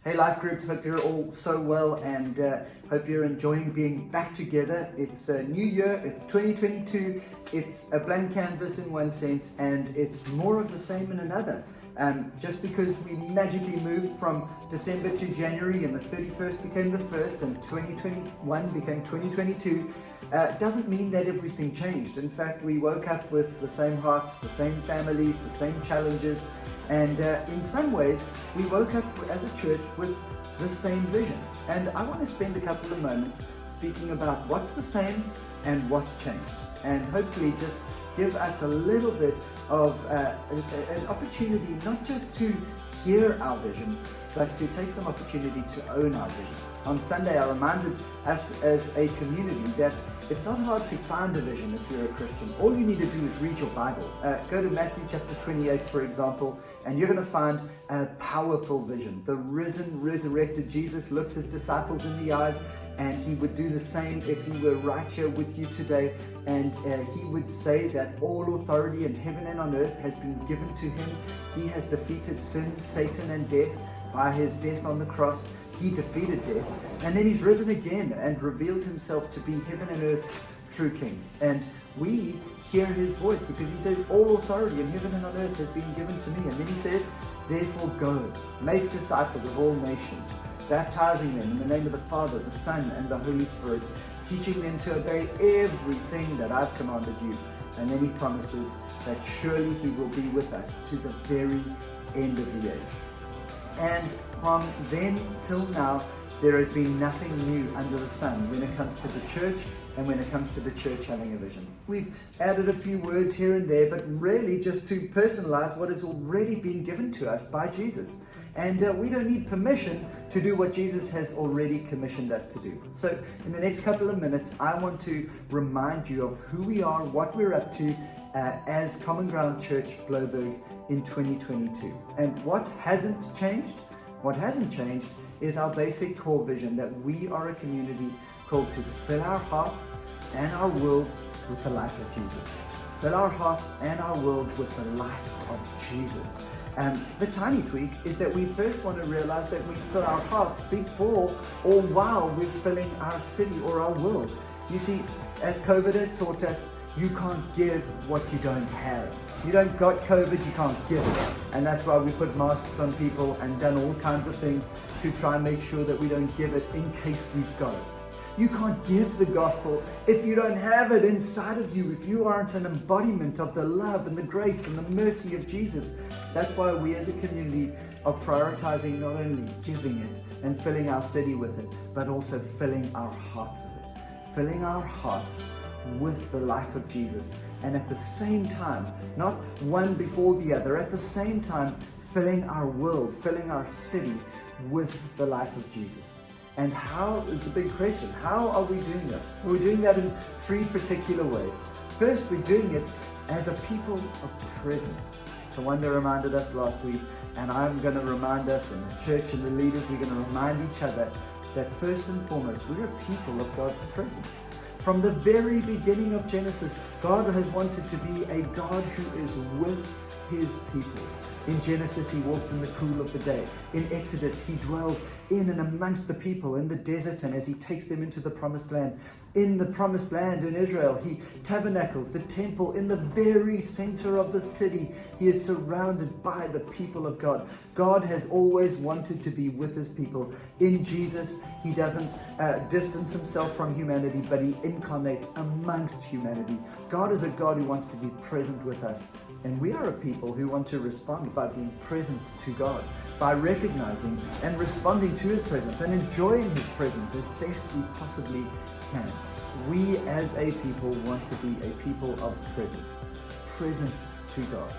Hey Life Groups, hope you're all so well and hope you're enjoying being back together. It's a new year, it's 2022, it's a blank canvas in one sense and it's more of the same in another. Just because we magically moved from December to January and the 31st became the 1st and 2021 became 2022 doesn't mean that everything changed. In fact, we woke up with the same hearts, the same families, the same challenges, and in some ways we woke up as a church with the same vision. And I want to spend a couple of moments speaking about what's the same and what's changed, and hopefully just give us a little bit of an opportunity not just to hear our vision, but to take some opportunity to own our vision. On Sunday, I reminded us as a community that it's not hard to find a vision if you're a Christian. All you need to do is read your Bible. Go to Matthew chapter 28, for example, and you're going to find a powerful vision. The risen, resurrected Jesus looks his disciples in the eyes, and he would do the same if he were right here with you today. And he would say that all authority in heaven and on earth has been given to him. He has defeated sin, Satan, and death by his death on the cross. He defeated death, and then he's risen again and revealed himself to be heaven and earth's true king. And we hear his voice because he says, all authority in heaven and on earth has been given to me. And then he says, therefore go, make disciples of all nations, baptizing them in the name of the Father, the Son, and the Holy Spirit, teaching them to obey everything that I've commanded you. And then he promises that surely he will be with us to the very end of the age. And from then till now, there has been nothing new under the sun when it comes to the church and when it comes to the church having a vision. We've added a few words here and there, but really just to personalize what has already been given to us by Jesus. And we don't need permission to do what Jesus has already commissioned us to do. So in the next couple of minutes, I want to remind you of who we are, what we're up to as Common Ground Church Bloberg in 2022. And what hasn't changed? What hasn't changed is our basic core vision that we are a community called to fill our hearts and our world with the life of Jesus. Fill our hearts and our world with the life of Jesus. The tiny tweak is that we first want to realize that we fill our hearts before or while we're filling our city or our world. You see, as COVID has taught us, you can't give what you don't have. You don't got COVID, you can't give it. And that's why we put masks on people and done all kinds of things to try and make sure that we don't give it in case we've got it. You can't give the gospel if you don't have it inside of you, if you aren't an embodiment of the love and the grace and the mercy of Jesus. That's why we as a community are prioritizing not only giving it and filling our city with it, but also filling our hearts with it. Filling our hearts with the life of Jesus, and at the same time, not one before the other, at the same time filling our world, filling our city with the life of Jesus. And how is the big question? How are we doing that? We're doing that in three particular ways. First, we're doing it as a people of presence. So Wanda reminded us last week, and I'm going to remind us, and the church and the leaders, we're going to remind each other that first and foremost, we're a people of God's presence. From the very beginning of Genesis, God has wanted to be a God who is with his people. In Genesis, he walked in the cool of the day. In Exodus, he dwells in and amongst the people in the desert, and as he takes them into the promised land. In the promised land in Israel, he tabernacles the temple in the very center of the city. He is surrounded by the people of God. God has always wanted to be with his people. In Jesus, he doesn't distance himself from humanity, but he incarnates amongst humanity. God is a God who wants to be present with us. And we are a people who want to respond by being present to God, by recognizing and responding to his presence and enjoying his presence as best we possibly can. We as a people want to be a people of presence, present to God.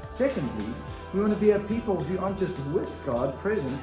Secondly, we want to be a people who aren't just with God present,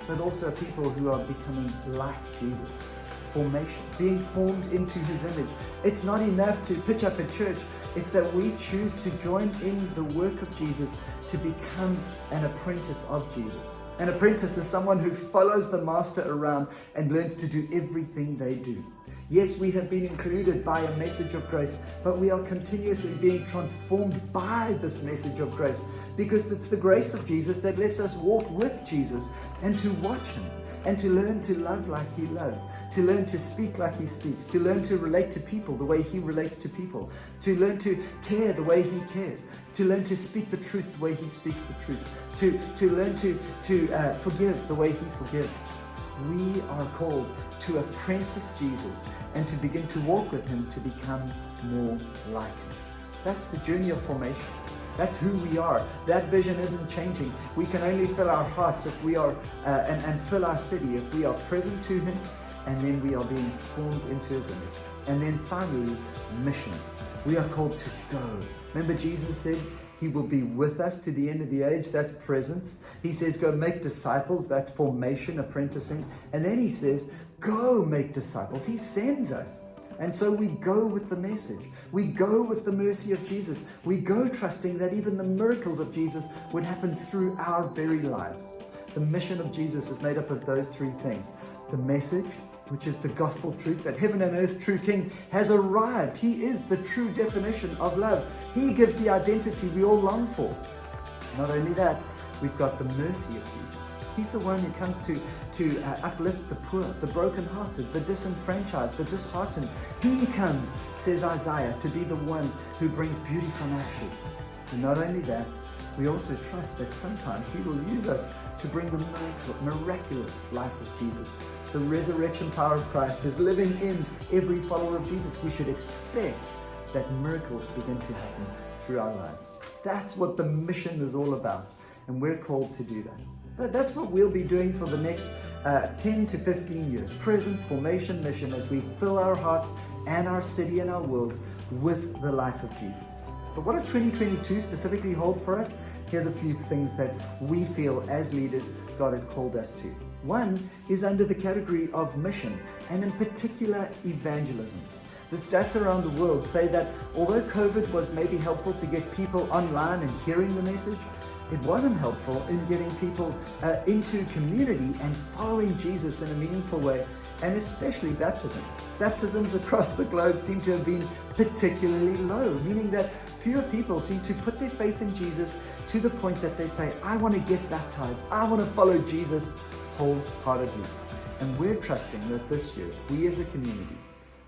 but also a people who are becoming like Jesus. Formation, being formed into his image. It's not enough to pitch up a church. It's that we choose to join in the work of Jesus to become an apprentice of Jesus. An apprentice is someone who follows the master around and learns to do everything they do. Yes, we have been included by a message of grace, but we are continuously being transformed by this message of grace, because it's the grace of Jesus that lets us walk with Jesus and to watch him, and to learn to love like he loves, to learn to speak like he speaks, to learn to relate to people the way he relates to people, to learn to care the way he cares, to learn to speak the truth the way he speaks the truth, to learn to forgive the way he forgives. We are called to apprentice Jesus and to begin to walk with him to become more like him. That's the journey of formation. That's who we are. That vision isn't changing. We can only fill our hearts if we are, and fill our city if we are present to him, and then we are being formed into his image. And then finally, mission. We are called to go. Remember, Jesus said he will be with us to the end of the age. That's presence. He says, go make disciples. That's formation, apprenticing. And then he says, go make disciples. He sends us. And so we go with the message. We go with the mercy of Jesus. We go trusting that even the miracles of Jesus would happen through our very lives. The mission of Jesus is made up of those three things. The message, which is the gospel truth that heaven and earth true King has arrived. He is the true definition of love. He gives the identity we all long for. Not only that, we've got the mercy of Jesus. He's the one who comes to uplift the poor, the brokenhearted, the disenfranchised, the disheartened. He comes, says Isaiah, to be the one who brings beauty from ashes. And not only that, we also trust that sometimes he will use us to bring the miraculous life of Jesus. The resurrection power of Christ is living in every follower of Jesus. We should expect that miracles begin to happen through our lives. That's what the mission is all about, and we're called to do that. That's what we'll be doing for the next 10 to 15 years. Presence, formation, mission, as we fill our hearts and our city and our world with the life of Jesus. But what does 2022 specifically hold for us? Here's a few things that we feel as leaders God has called us to. One is under the category of mission, and in particular evangelism. The stats around the world say that although COVID was maybe helpful to get people online and hearing the message, it wasn't helpful in getting people into community and following Jesus in a meaningful way, and especially baptisms. Baptisms across the globe seem to have been particularly low, meaning that fewer people seem to put their faith in Jesus to the point that they say, I want to get baptized, I want to follow Jesus wholeheartedly. And we're trusting that this year, we as a community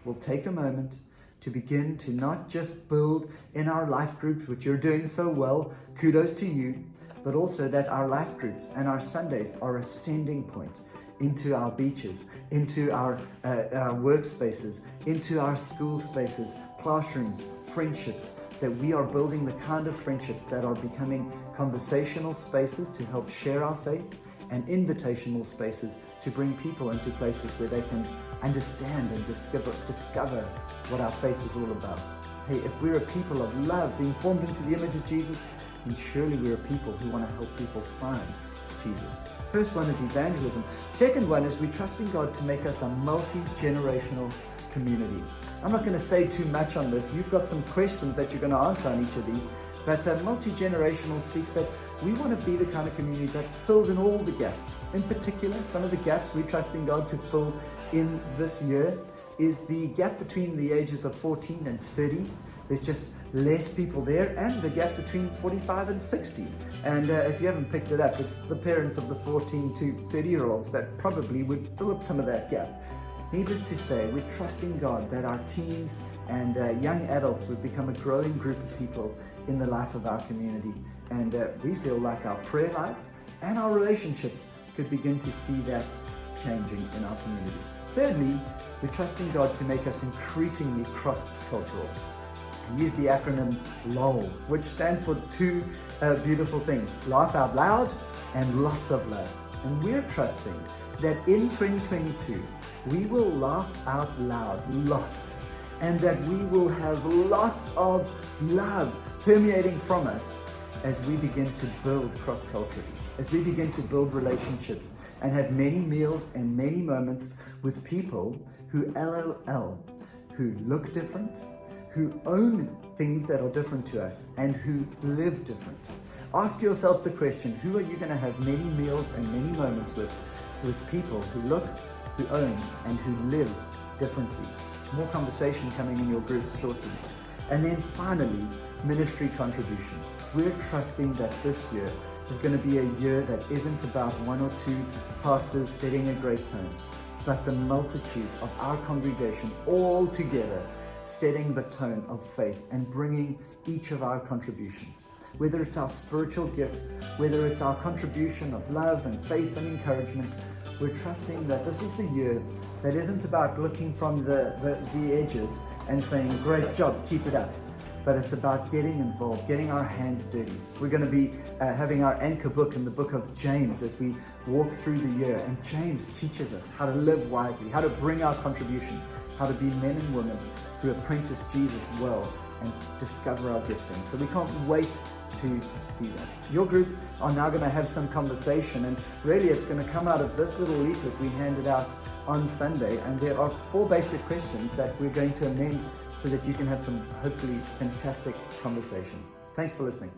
will take a moment to begin to not just build in our life groups, which you're doing so well, kudos to you, but also that our life groups and our Sundays are a sending point into our beaches, into our workspaces, into our school spaces, classrooms, friendships, that we are building the kind of friendships that are becoming conversational spaces to help share our faith, and invitational spaces to bring people into places where they can understand and discover what our faith is all about. Hey, if we're a people of love being formed into the image of Jesus, then surely we're a people who want to help people find Jesus. First one is evangelism. Second one is we trust in God to make us a multi-generational community. I'm not going to say too much on this. You've got some questions that you're going to answer on each of these. But multi-generational speaks that we want to be the kind of community that fills in all the gaps. In particular, some of the gaps we trust in God to fill in this year is the gap between the ages of 14 and 30. There's just less people there, and the gap between 45 and 60. And if you haven't picked it up, it's the parents of the 14 to 30-year-olds that probably would fill up some of that gap. Needless to say, we're trusting God that our teens and young adults would become a growing group of people in the life of our community. And we feel like our prayer lives and our relationships could begin to see that changing in our community. Thirdly, we're trusting God to make us increasingly cross-cultural. We use the acronym LOL, which stands for two beautiful things: laugh out loud and lots of love. And we're trusting that in 2022, we will laugh out loud lots, and that we will have lots of love permeating from us as we begin to build cross-culturally, as we begin to build relationships and have many meals and many moments with people who LOL, who look different, who own things that are different to us, and who live different. Ask yourself the question, who are you going to have many meals and many moments with people who look, who own, and who live differently? More conversation coming in your groups shortly. And then finally, ministry contribution. We're trusting that this year is going to be a year that isn't about one or two pastors setting a great tone, but the multitudes of our congregation all together setting the tone of faith and bringing each of our contributions. Whether it's our spiritual gifts, whether it's our contribution of love and faith and encouragement, we're trusting that this is the year that isn't about looking from the edges and saying, great job, keep it up. But it's about getting involved, getting our hands dirty. We're going to be having our anchor book in the book of James as we walk through the year. And James teaches us how to live wisely, how to bring our contribution, how to be men and women who apprentice Jesus well and discover our gifting. So we can't wait to see that. Your group are now going to have some conversation, and really it's going to come out of this little leaflet we handed out on Sunday, and there are 4 basic questions that we're going to amend so that you can have some hopefully fantastic conversation. Thanks for listening.